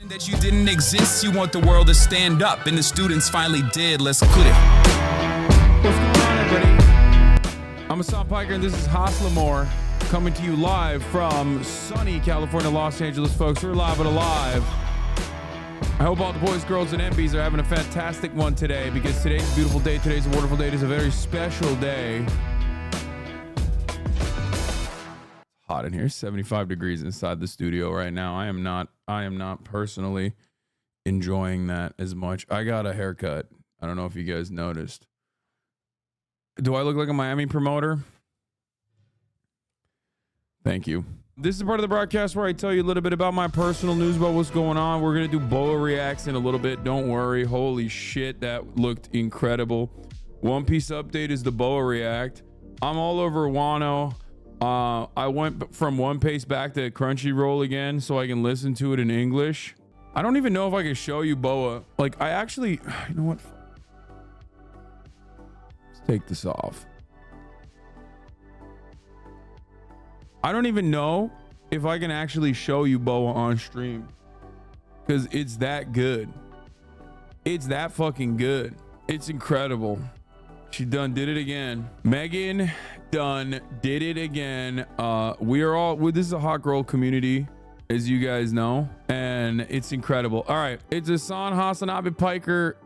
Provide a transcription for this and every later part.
That you didn't exist, you want the world to stand up, and the students finally did. Let's put it. What's going on, everybody? I'm Hassan Piker, and this is Haslamore coming to you live from sunny California, Los Angeles, folks. We're live and alive. I hope all the boys, girls, and MBs are having a fantastic one today, because today's a beautiful day. Today's a wonderful day. It is a very special day. Hot in here, 75 degrees inside the studio right now. I am not personally enjoying that as much. I got a haircut. I don't know if you guys noticed. Do I look like a Miami promoter? Thank you. This is part of the broadcast where I tell you a little bit about my personal news about what's going on. We're going to do BOA reacts in a little bit. Don't worry. Holy shit, that looked incredible. One Piece update is the BOA react. I'm all over WANO. I went from One Piece back to Crunchyroll again so I can listen to it in English. I don't even know if I can show you BOA. Like, I actually, you know what? Let's take this off. I don't even know if I can actually show you BOA on stream, because it's that good. It's that fucking good. It's incredible. She done did it again. Megan done did it again. We are all, this is a hot girl community, as you guys know, and it's incredible. All right, it's Hassan Hasanabi Piker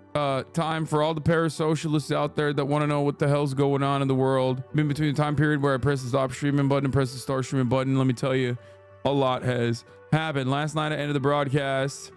time for all the parasocialists out there that want to know what the hell's going on in the world. In between the time period where I press the stop streaming button and press the start streaming button, let me tell you, a lot has happened. Last night I ended the broadcast.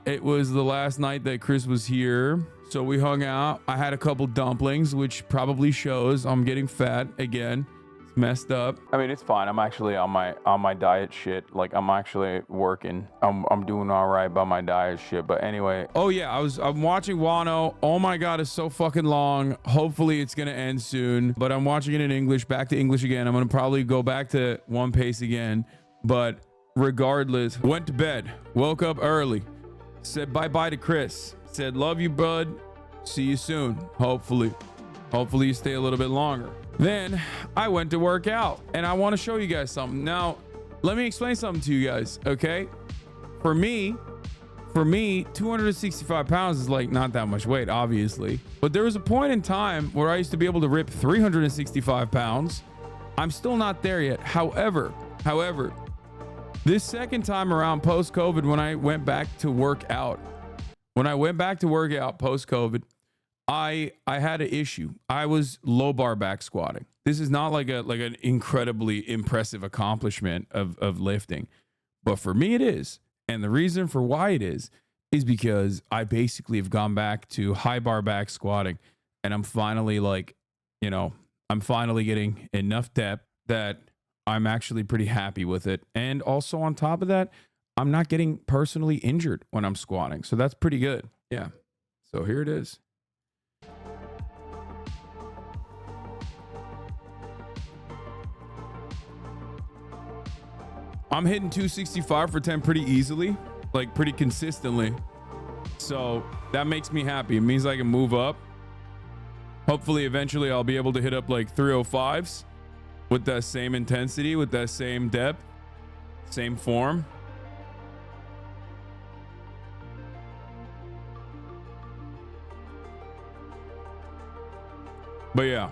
It was the last night that Chris was here, so we hung out. I had a couple dumplings, which probably shows I'm getting fat again. It's messed up. I mean, it's fine. I'm actually on my diet shit. Like, I'm actually working. I'm doing all right by my diet shit. But anyway, oh yeah, I'm watching WANO. Oh my god, it's so fucking long. Hopefully it's gonna end soon. But I'm watching it in English. Back to English again. I'm gonna probably go back to One Piece again. But regardless, went to bed. Woke up early. Said bye-bye to Chris. Said, love you, bud. See you soon. Hopefully you stay a little bit longer. Then I went to work out, and I want to show you guys something. Now, let me explain something to you guys, okay? For me, 265 pounds is like not that much weight, obviously. But there was a point in time where I used to be able to rip 365 pounds. I'm still not there yet. However, this second time around post-COVID, when I went back to work out, post-COVID, I had an issue. I was low bar back squatting. This is not like an incredibly impressive accomplishment of lifting, but for me it is. And the reason for why it is because I basically have gone back to high bar back squatting, and I'm finally getting enough depth that I'm actually pretty happy with it. And also on top of that, I'm not getting personally injured when I'm squatting. So that's pretty good. Yeah. So here it is. I'm hitting 265 for 10 pretty easily, like pretty consistently. So that makes me happy. It means I can move up. Hopefully, eventually I'll be able to hit up like 305s with that same intensity, with that same depth, same form. But yeah,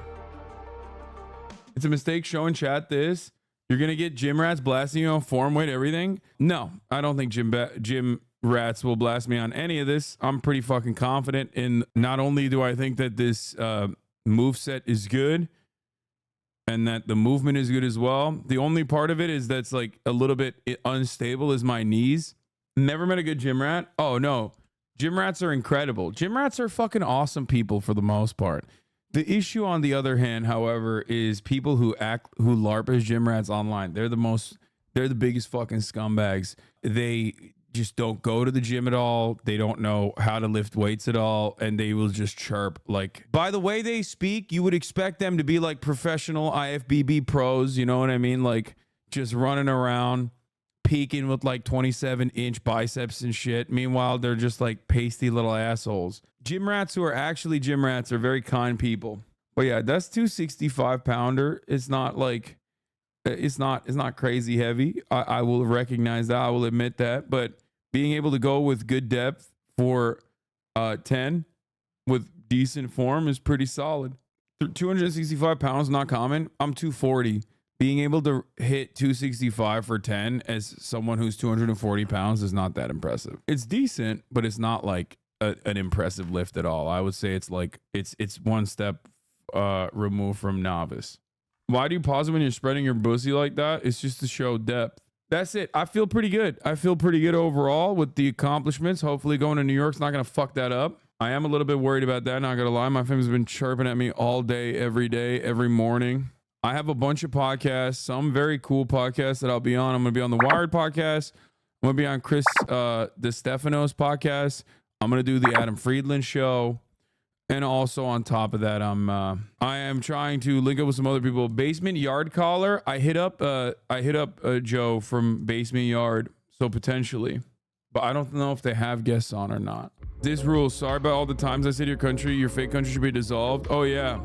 it's a mistake showing chat this. You're going to get GYMRATS blasting you on form weight, everything. No, I don't think GYMRATS will blast me on any of this. I'm pretty fucking confident in, not only do I think that this moveset is good and that the movement is good as well. The only part of it is that's like a little bit unstable is my knees. Never met a good GYMRAT. Oh no, GYMRATS are incredible. GYMRATS are fucking awesome people for the most part. The issue, on the other hand, however, is people who LARP as GYMRATS online. They're the biggest fucking scumbags. They just don't go to the gym at all. They don't know how to lift weights at all, and they will just chirp. Like, by the way they speak, you would expect them to be like professional IFBB pros. You know what I mean? Like, just running around, peaking with like 27-inch biceps and shit. Meanwhile, they're just like pasty little assholes. GYMRATS who are actually GYMRATS are very kind people. But yeah, that's 265 pounder. It's not like, it's not crazy heavy. I will recognize that. I will admit that. But being able to go with good depth for 10 with decent form is pretty solid. 265 pounds, not common. I'm 240. Being able to hit 265 for 10 as someone who's 240 pounds is not that impressive. It's decent, but it's not like an impressive lift at all. I would say it's like it's one step removed from novice. Why do you pause it when you're spreading your pussy like that? It's just to show depth. That's it. I feel pretty good. I feel pretty good overall with the accomplishments. Hopefully going to New York's not going to fuck that up. I am a little bit worried about that, not going to lie. My family's been chirping at me all day, every morning. I have a bunch of podcasts, some very cool podcasts that I'll be on. I'm going to be on the Wired podcast. I'm going to be on Chris DeStefano's podcast. I'm going to do the Adam Friedland show. And also on top of that, I am trying to link up with some other people. Basement Yard Caller. I hit up Joe from Basement Yard. So potentially, but I don't know if they have guests on or not. This rule. Sorry about all the times I said your fake country should be dissolved. Oh yeah.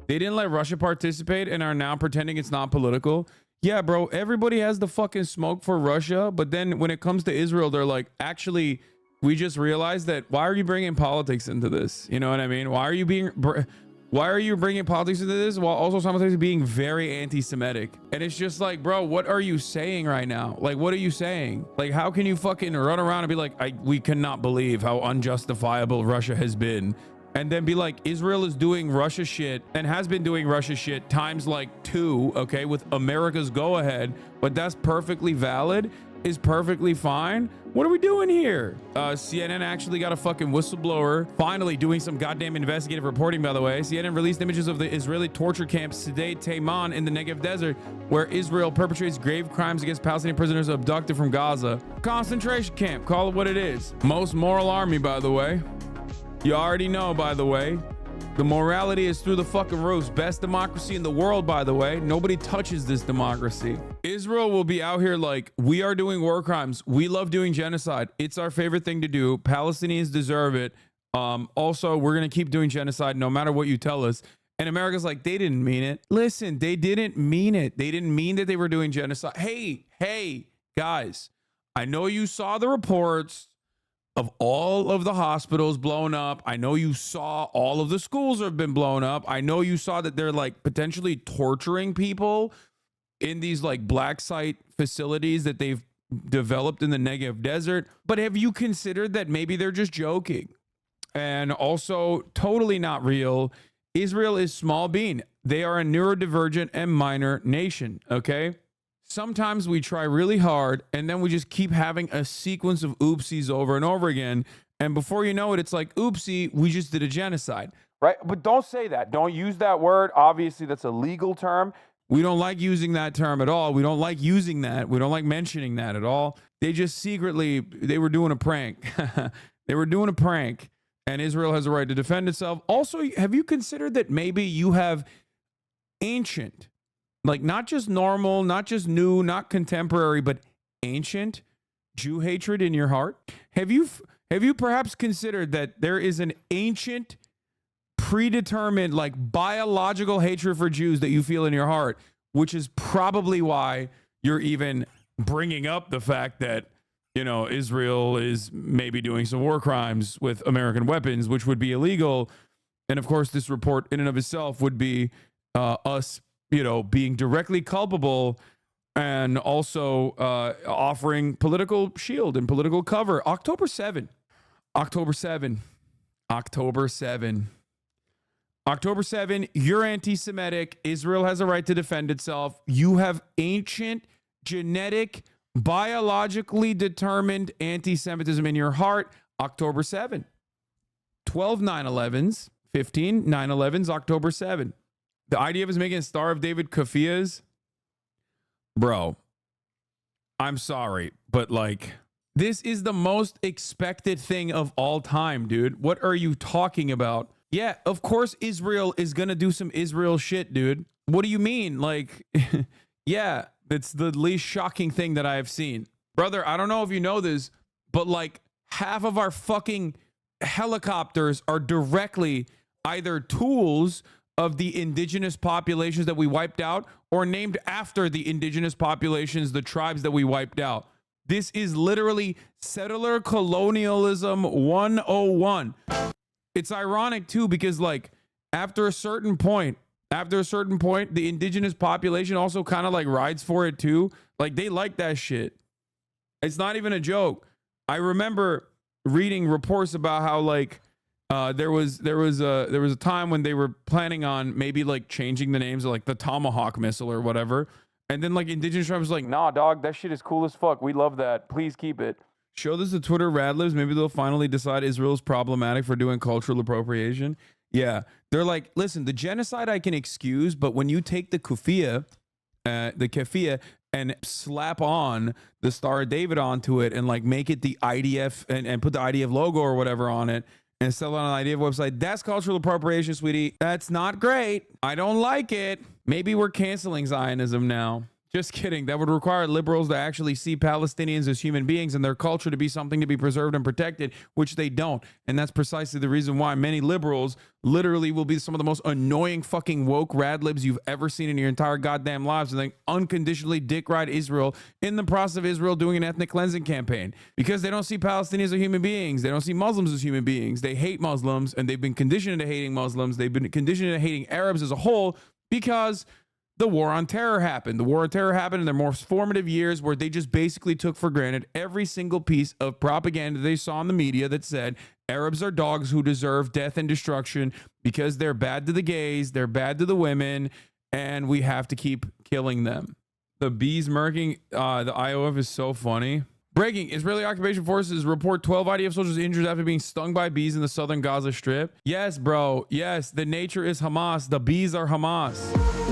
They didn't let Russia participate and are now pretending it's not political. Yeah, bro, everybody has the fucking smoke for Russia. But then when it comes to Israel, they're like, actually, we just realized that. Why are you bringing politics into this? You know what I mean? Why are you bringing politics into this while also simultaneously being very anti-Semitic? And it's just like, bro, what are you saying right now? Like, what are you saying? Like, how can you fucking run around and be like, we cannot believe how unjustifiable Russia has been? And then be like, Israel is doing Russia shit and has been doing Russia shit times like 2, okay, with America's go ahead, but that's perfectly valid, is perfectly fine. What are we doing here? CNN actually got a fucking whistleblower finally doing some goddamn investigative reporting, by the way. CNN released images of the Israeli torture camp Sde Taiman in the Negev desert, where Israel perpetrates grave crimes against Palestinian prisoners abducted from Gaza. Concentration camp, call it what it is. Most moral army, by the way. You already know, by the way. The morality is through the fucking roofs. Best democracy in the world, by the way. Nobody touches this democracy. Israel will be out here like, we are doing war crimes. We love doing genocide. It's our favorite thing to do. Palestinians deserve it. Also, we're going to keep doing genocide no matter what you tell us. And America's like, they didn't mean it. Listen, they didn't mean it. They didn't mean that they were doing genocide. Hey, guys, I know you saw the reports of all of the hospitals blown up. I know you saw all of the schools have been blown up. I know you saw that they're like potentially torturing people in these like black site facilities that they've developed in the Negev desert. But have you considered that maybe they're just joking? And also totally not real. Israel is small bean. They are a neurodivergent and minor nation, okay? Sometimes we try really hard and then we just keep having a sequence of oopsies over and over again. And before you know it, it's like, oopsie, we just did a genocide, right? But don't say that. Don't use that word. Obviously, that's a legal term. We don't like using that term at all. We don't like using that. We don't like mentioning that at all. They just secretly, they were doing a prank. They were doing a prank and Israel has a right to defend itself. Also, have you considered that maybe you have ancient, like not just normal, not just new, not contemporary, but ancient Jew hatred in your heart? Have you perhaps considered that there is an ancient, predetermined, like biological hatred for Jews that you feel in your heart, which is probably why you're even bringing up the fact that, you know, Israel is maybe doing some war crimes with American weapons, which would be illegal. And of course, this report in and of itself would be us, you know, being directly culpable and also offering political shield and political cover. October 7, you're anti-Semitic. Israel has a right to defend itself. You have ancient, genetic, biologically determined anti-Semitism in your heart. October 7. 12 9/11s, 15 9/11s, October 7. The idea of us making a Star of David kafiyas, bro, I'm sorry, but like, this is the most expected thing of all time, dude. What are you talking about? Yeah, of course Israel is going to do some Israel shit, dude. What do you mean? Like, yeah, it's the least shocking thing that I have seen. Brother, I don't know if you know this, but like half of our fucking helicopters are directly either tools of the indigenous populations that we wiped out or named after the indigenous populations, the tribes that we wiped out. This is literally settler colonialism 101. It's ironic too, because like after a certain point, the indigenous population also kind of like rides for it too. Like they like that shit. It's not even a joke. I remember reading reports about how like there was a time when they were planning on maybe like changing the names of like the Tomahawk missile or whatever. And then like indigenous tribes was like, nah, dog, that shit is cool as fuck. We love that. Please keep it. Show this to Twitter Radlibs. Maybe they'll finally decide Israel's problematic for doing cultural appropriation. Yeah. They're like, listen, the genocide I can excuse, but when you take the keffiyeh, and slap on the Star of David onto it and like make it the IDF and put the IDF logo or whatever on it and sell it on an IDF website, that's cultural appropriation, sweetie. That's not great. I don't like it. Maybe we're canceling Zionism now. Just kidding. That would require liberals to actually see Palestinians as human beings and their culture to be something to be preserved and protected, which they don't. And that's precisely the reason why many liberals literally will be some of the most annoying fucking woke radlibs you've ever seen in your entire goddamn lives, and they unconditionally dick ride Israel in the process of Israel doing an ethnic cleansing campaign, because they don't see Palestinians as human beings. They don't see Muslims as human beings. They hate Muslims, and they've been conditioned into hating Muslims. They've been conditioned into hating Arabs as a whole because the war on terror happened. The war on terror happened in their most formative years, where they just basically took for granted every single piece of propaganda they saw in the media that said Arabs are dogs who deserve death and destruction because they're bad to the gays, they're bad to the women, and we have to keep killing them. The bees murking the IOF is so funny. Breaking: Israeli occupation forces report 12 IDF soldiers injured after being stung by bees in the southern Gaza Strip. Yes, bro. Yes, the nature is Hamas. The bees are Hamas.